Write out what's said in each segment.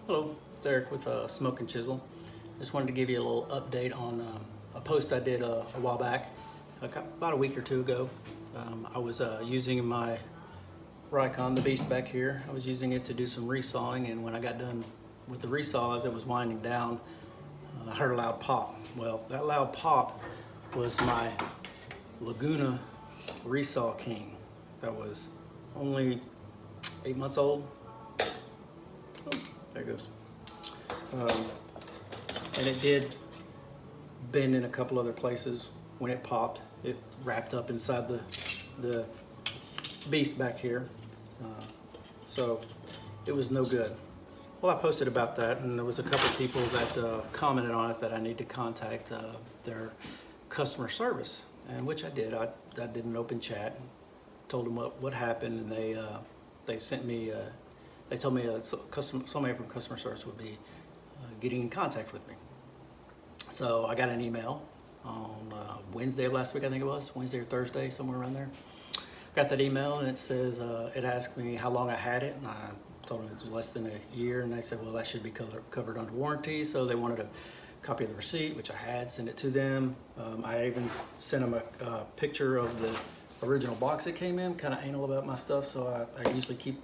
Hello, it's Eric with Smokin Chisel. Just wanted to give you a little update on a post I did a while back, about a week or two ago. I was using my Rikon, the beast back here. I was using it to do some resawing, and when I got done with the resaw as it was winding down, I heard a loud pop. Well, that loud pop was my Laguna Resaw King. That was only 8 months old. There it goes. And it did bend in a couple other places when it popped. It wrapped up inside the beast back here. So it was no good. Well, I posted about that, and there was a couple people that commented on it that I need to contact their customer service, and which I did. I did an open chat, told them what happened, and they sent me. They told me somebody from customer service would be getting in contact with me. So I got an email on Wednesday of last week, I think it was, Wednesday or Thursday, somewhere around there. Got that email, and it says, it asked me how long I had it, and I told them it was less than a year, and they said, well, that should be covered under warranty. So they wanted a copy of the receipt, which I had, sent it to them. I even sent them a picture of the original box it came in, kind of anal about my stuff, so I usually keep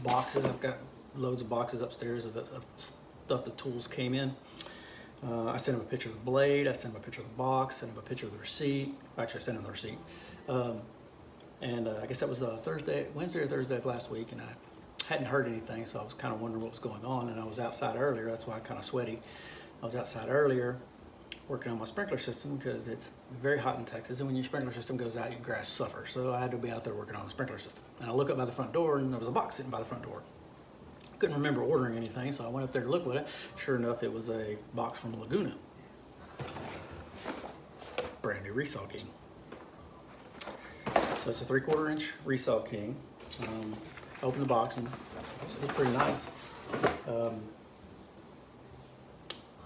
boxes. I've got loads of boxes upstairs of stuff the tools came in. I sent him a picture of the blade, I sent him a picture of the box, sent him a picture of the receipt. Actually, I sent him the receipt. I guess that was Wednesday or Thursday of last week, and I hadn't heard anything, so I was kind of wondering what was going on, and I was outside earlier. That's why I'm kind of sweaty. I was outside earlier working on my sprinkler system because it's very hot in Texas, and when your sprinkler system goes out, your grass suffers. So I had to be out there working on the sprinkler system. And I look up by the front door, and there was a box sitting by the front door. Couldn't remember ordering anything, so I went up there to look at it. Sure enough, it was a box from Laguna. Brand new Resaw King. So it's a 3/4 inch Resaw King. I opened the box, and it's pretty nice.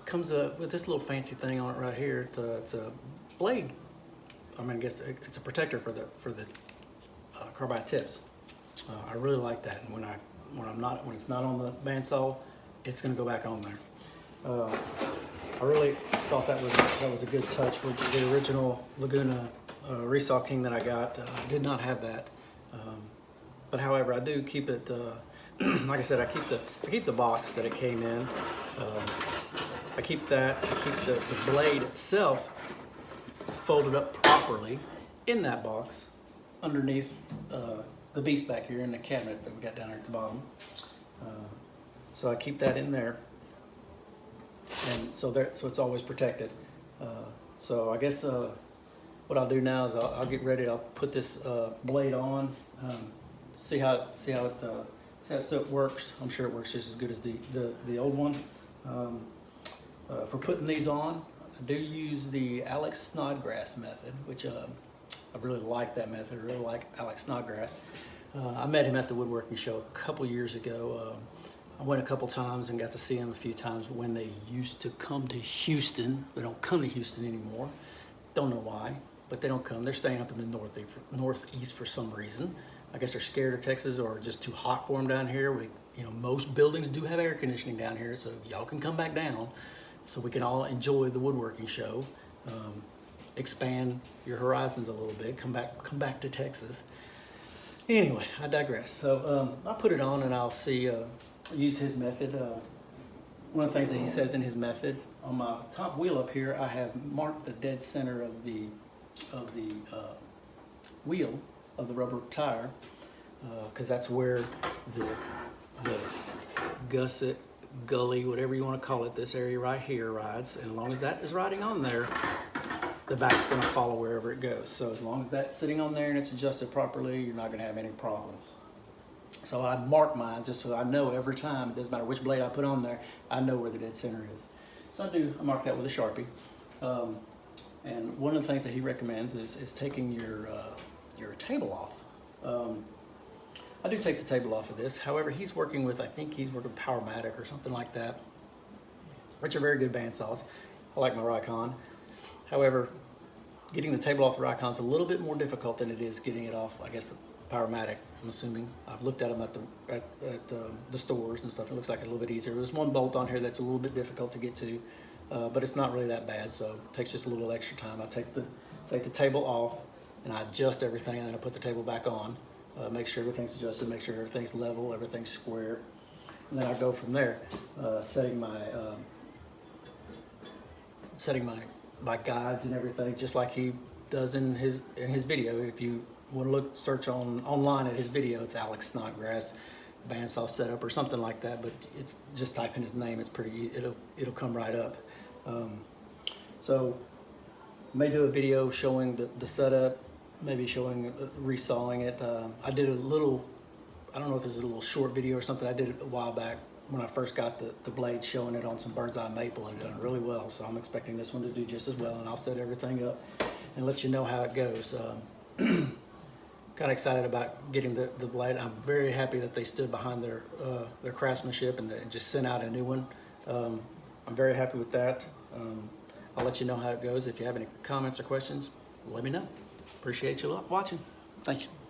Comes with this little fancy thing on it right here. It's a blade. I mean, I guess it's a protector for the carbide tips. I really like that. And when it's not on the bandsaw, it's going to go back on there. I really thought that was a good touch with the original Laguna Resaw King that I got. I did not have that, but however, I do keep it. Like I said, I keep the box that it came in. I keep that. I keep the blade itself folded up properly in that box underneath the beast back here in the cabinet that we got down there at the bottom. So I keep that in there, and so it's always protected. So I guess what I'll do now is I'll get ready. I'll put this blade on, see how it works. I'm sure it works just as good as the old one. For putting these on, I do use the Alex Snodgrass method, which I really like that method. I really like Alex Snodgrass. I met him at the woodworking show a couple years ago. I went a couple times and got to see him a few times when they used to come to Houston. They don't come to Houston anymore. Don't know why, but they don't come. They're staying up in the northeast for some reason. I guess they're scared of Texas or just too hot for them down here. Most buildings do have air conditioning down here, so y'all can come back down so we can all enjoy the woodworking show. Expand your horizons a little bit. Come back to Texas. Anyway, I digress. So I'll put it on and I'll use his method. One of the things that he says in his method, on my top wheel up here, I have marked the dead center of the wheel of the rubber tire, because that's where the gusset, gully, whatever you want to call it, this area right here rides. And as long as that is riding on there, the back's going to follow wherever it goes. So as long as that's sitting on there and it's adjusted properly, you're not going to have any problems. So I mark mine just so I know every time, it doesn't matter which blade I put on there, I know where the dead center is. So I mark that with a Sharpie. And one of the things that he recommends is taking your table off. I do take the table off of this. However, I think he's working with Powermatic or something like that, which are very good bandsaws. I like my Rikon. However, getting the table off the Rikon is a little bit more difficult than it is getting it off, I guess, Powermatic, I'm assuming. I've looked at them at the stores and stuff. It looks like a little bit easier. There's one bolt on here that's a little bit difficult to get to, but it's not really that bad, so it takes just a little extra time. I take the table off and I adjust everything, and then I put the table back on, make sure everything's adjusted, make sure everything's level, everything's square, and then I go from there, setting my guides and everything, just like he does in his video. If you want to search online at his video, it's Alex Snodgrass bandsaw setup or something like that. But it's just type in his name. It's pretty. It'll come right up. So may do a video showing the setup, maybe showing resawing it. I did a little. I don't know if it's a little short video or something. I did it a while back when I first got the blade, showing it on some bird's eye maple, and done really well. So I'm expecting this one to do just as well, and I'll set everything up and let you know how it goes. Kind of excited about getting the blade. I'm very happy that they stood behind their craftsmanship and just sent out a new one. I'm very happy with that. I'll let you know how it goes. If you have any comments or questions, let me know. Appreciate you watching. Thank you.